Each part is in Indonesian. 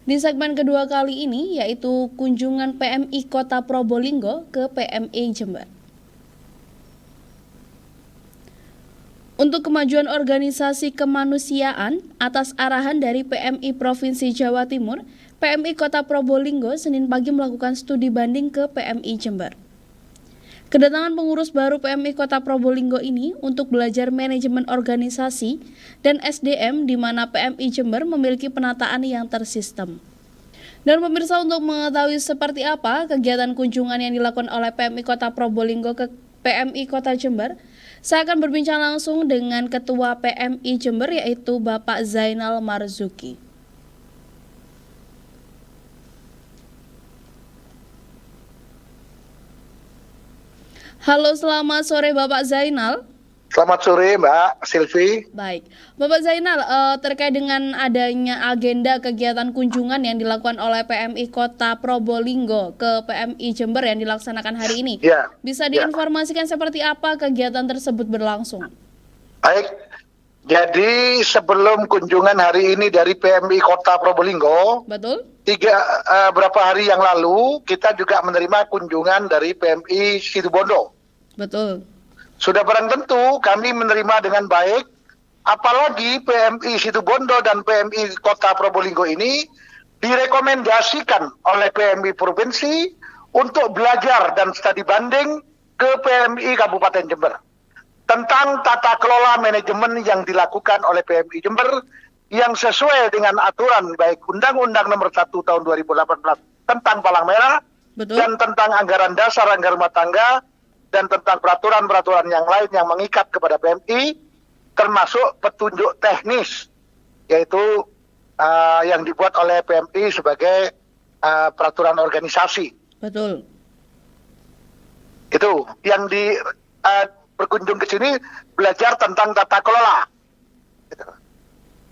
Di segmen kedua kali ini yaitu kunjungan PMI Kota Probolinggo ke PMI Jember. Untuk kemajuan organisasi kemanusiaan atas arahan dari PMI Provinsi Jawa Timur, PMI Kota Probolinggo Senin pagi melakukan studi banding ke PMI Jember. Kedatangan pengurus baru PMI Kota Probolinggo ini untuk belajar manajemen organisasi dan SDM di mana PMI Jember memiliki penataan yang tersistem. Dan pemirsa, untuk mengetahui seperti apa kegiatan kunjungan yang dilakukan oleh PMI Kota Probolinggo ke PMI Kota Jember, saya akan berbincang langsung dengan Ketua PMI Jember yaitu Bapak Zainal Marzuki. Halo, selamat sore Bapak Zainal. Selamat sore Mbak Silvi. Baik, Bapak Zainal, terkait dengan adanya agenda kegiatan kunjungan yang dilakukan oleh PMI Kota Probolinggo ke PMI Jember yang dilaksanakan hari ini, bisa diinformasikan seperti apa kegiatan tersebut berlangsung? Baik, jadi sebelum kunjungan hari ini dari PMI Kota Probolinggo, betul? Berapa hari yang lalu kita juga menerima kunjungan dari PMI Situbondo. Betul. Sudah barang tentu kami menerima dengan baik, apalagi PMI Situbondo dan PMI Kota Probolinggo ini direkomendasikan oleh PMI Provinsi untuk belajar dan studi banding ke PMI Kabupaten Jember tentang tata kelola manajemen yang dilakukan oleh PMI Jember yang sesuai dengan aturan baik Undang-Undang Nomor 1 Tahun 2018 tentang palang merah, betul, dan tentang anggaran dasar, anggaran rumah tangga, dan tentang peraturan-peraturan yang lain yang mengikat kepada PMI, termasuk petunjuk teknis, yaitu yang dibuat oleh PMI sebagai peraturan organisasi. Betul. Itu yang berkunjung ke sini belajar tentang tata kelola. Gitu.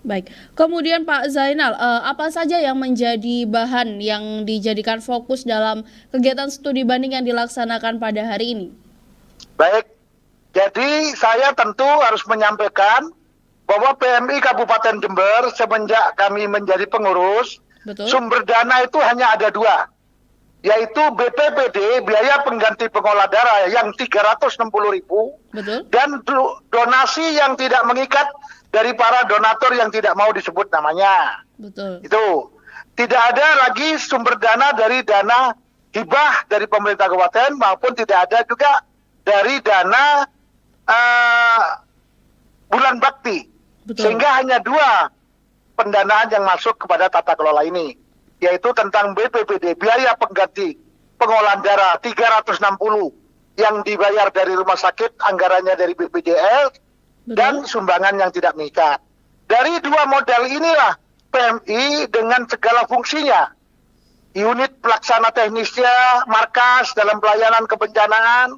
Baik, kemudian Pak Zainal, apa saja yang menjadi bahan yang dijadikan fokus dalam kegiatan studi banding yang dilaksanakan pada hari ini? Baik, jadi saya tentu harus menyampaikan bahwa PMI Kabupaten Jember semenjak kami menjadi pengurus, betul, sumber dana itu hanya ada dua, yaitu BPPD, biaya pengganti pengolah darah yang 360.000, betul, dan donasi yang tidak mengikat dari para donatur yang tidak mau disebut namanya. Betul. Itu. Tidak ada lagi sumber dana dari dana hibah dari pemerintah kabupaten maupun tidak ada juga dari dana bulan bakti. Betul. Sehingga hanya dua pendanaan yang masuk kepada tata kelola ini, yaitu tentang BPPD, biaya pengganti pengolahan darah 360 yang dibayar dari rumah sakit, anggarannya dari BPJS, dan sumbangan yang tidak mengikat. Dari dua model inilah PMI dengan segala fungsinya, unit pelaksana teknisnya, markas dalam pelayanan kebencanaan,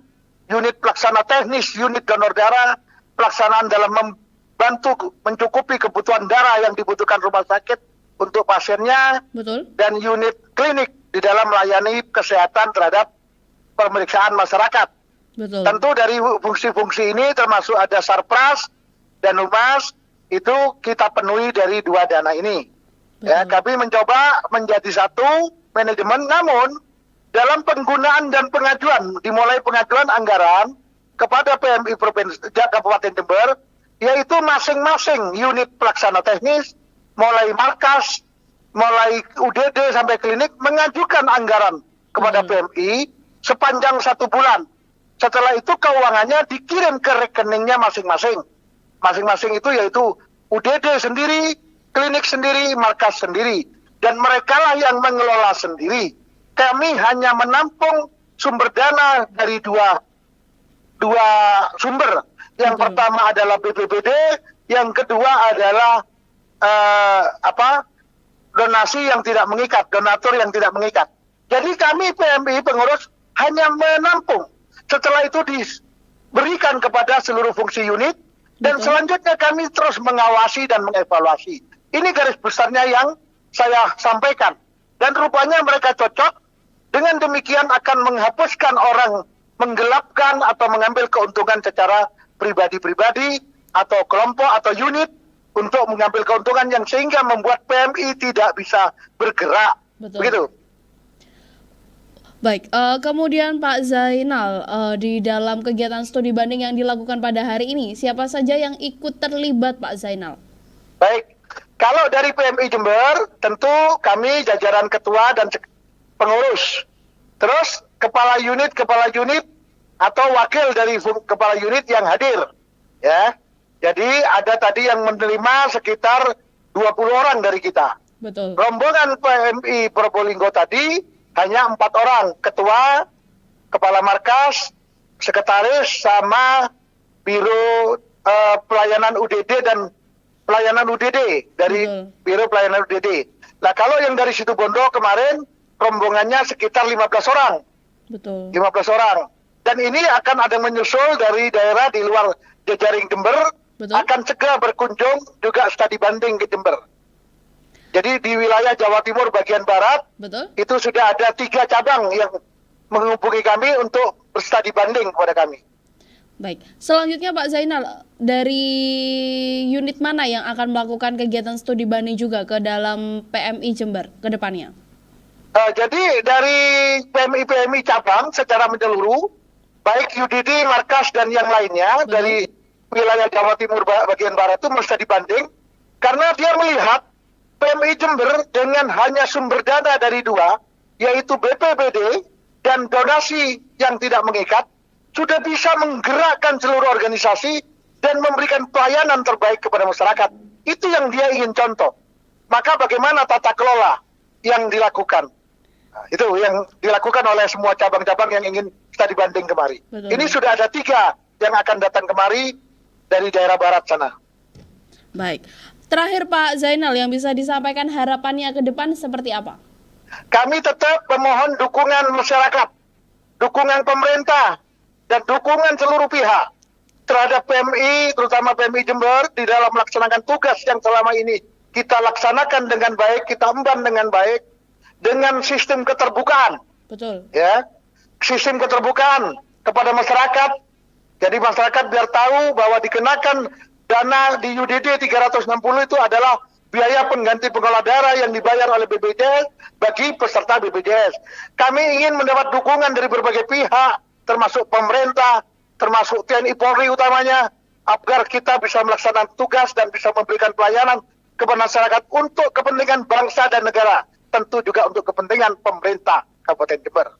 unit pelaksana teknis, unit donor darah, pelaksanaan dalam membantu mencukupi kebutuhan darah yang dibutuhkan rumah sakit untuk pasiennya, betul, dan unit klinik di dalam melayani kesehatan terhadap pemeriksaan masyarakat. Betul. Tentu dari fungsi-fungsi ini termasuk ada Sarpras dan Humas, itu kita penuhi dari dua dana ini. Betul. Ya, kami mencoba menjadi satu manajemen, namun dalam penggunaan dan pengajuan, dimulai pengajuan anggaran kepada PMI Provinsi Kabupaten Jember, yaitu masing-masing unit pelaksana teknis, mulai markas, mulai UDD sampai klinik, mengajukan anggaran kepada PMI sepanjang 1 bulan. Setelah itu keuangannya dikirim ke rekeningnya masing-masing. Masing-masing itu yaitu UDD sendiri, klinik sendiri, markas sendiri. Dan merekalah yang mengelola sendiri. Kami hanya menampung sumber dana dari dua sumber. Yang pertama adalah BPBD, yang kedua adalah donasi yang tidak mengikat, donatur yang tidak mengikat. Jadi kami PMI pengurus hanya menampung. Setelah itu diberikan kepada seluruh fungsi unit, dan selanjutnya kami terus mengawasi dan mengevaluasi. Ini garis besarnya yang saya sampaikan. Dan rupanya mereka cocok, dengan demikian akan menghapuskan orang menggelapkan atau mengambil keuntungan secara pribadi-pribadi atau kelompok atau unit untuk mengambil keuntungan yang sehingga membuat PMI tidak bisa bergerak. Betul. Begitu. Baik, kemudian Pak Zainal, di dalam kegiatan studi banding yang dilakukan pada hari ini, siapa saja yang ikut terlibat Pak Zainal? Baik, kalau dari PMI Jember, tentu kami jajaran ketua dan pengurus. Terus kepala unit atau wakil dari kepala unit yang hadir. Ya, jadi ada tadi yang menerima sekitar 20 orang dari kita. Betul. Rombongan PMI Probolinggo tadi hanya 4 orang, ketua, kepala markas, sekretaris, sama biro pelayanan UDD dan pelayanan UDD dari biro pelayanan UDD. Nah, kalau yang dari Situbondo kemarin rombongannya sekitar 15 orang. Betul. 15 orang. Dan ini akan ada menyusul dari daerah di luar jejaring Jember. Betul. Akan segera berkunjung juga studi banding ke Jember. Jadi di wilayah Jawa Timur bagian barat, betul, itu sudah ada 3 cabang yang menghubungi kami untuk berstudi banding kepada kami. Baik, selanjutnya Pak Zainal, dari unit mana yang akan melakukan kegiatan studi banding juga ke dalam PMI Jember ke depannya? Jadi dari PMI cabang secara menyeluruh, baik UDD, markas dan yang lainnya, betul, dari wilayah Jawa Timur bagian barat itu mesti dibanding, karena dia melihat PMI Jember dengan hanya sumber dana dari 2, yaitu BPBD dan donasi yang tidak mengikat, sudah bisa menggerakkan seluruh organisasi dan memberikan pelayanan terbaik kepada masyarakat. Itu yang dia ingin contoh. Maka bagaimana tata kelola yang dilakukan? Nah, itu yang dilakukan oleh semua cabang-cabang yang ingin studi banding kemari. Betul. Ini sudah ada 3 yang akan datang kemari dari daerah barat sana. Baik. Terakhir Pak Zainal, yang bisa disampaikan harapannya ke depan seperti apa? Kami tetap memohon dukungan masyarakat, dukungan pemerintah, dan dukungan seluruh pihak terhadap PMI, terutama PMI Jember, di dalam melaksanakan tugas yang selama ini kita laksanakan dengan baik, kita emban dengan baik, dengan sistem keterbukaan. Betul. Ya, sistem keterbukaan kepada masyarakat. Jadi masyarakat biar tahu bahwa dikenakan dana di UDD 360 itu adalah biaya pengganti pengelola daerah yang dibayar oleh BPJS bagi peserta BPJS. Kami ingin mendapat dukungan dari berbagai pihak, termasuk pemerintah, termasuk TNI Polri utamanya, agar kita bisa melaksanakan tugas dan bisa memberikan pelayanan kepada masyarakat untuk kepentingan bangsa dan negara. Tentu juga untuk kepentingan pemerintah Kabupaten Jember.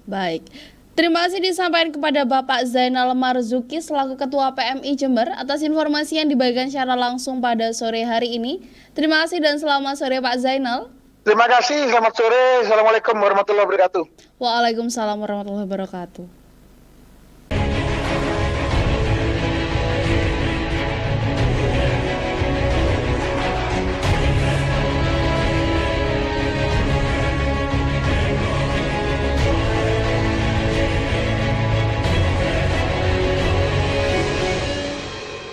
Baik. Terima kasih disampaikan kepada Bapak Zainal Marzuki selaku Ketua PMI Jember atas informasi yang dibagikan secara langsung pada sore hari ini. Terima kasih dan selamat sore Pak Zainal. Terima kasih, selamat sore. Assalamualaikum warahmatullahi wabarakatuh. Waalaikumsalam warahmatullahi wabarakatuh.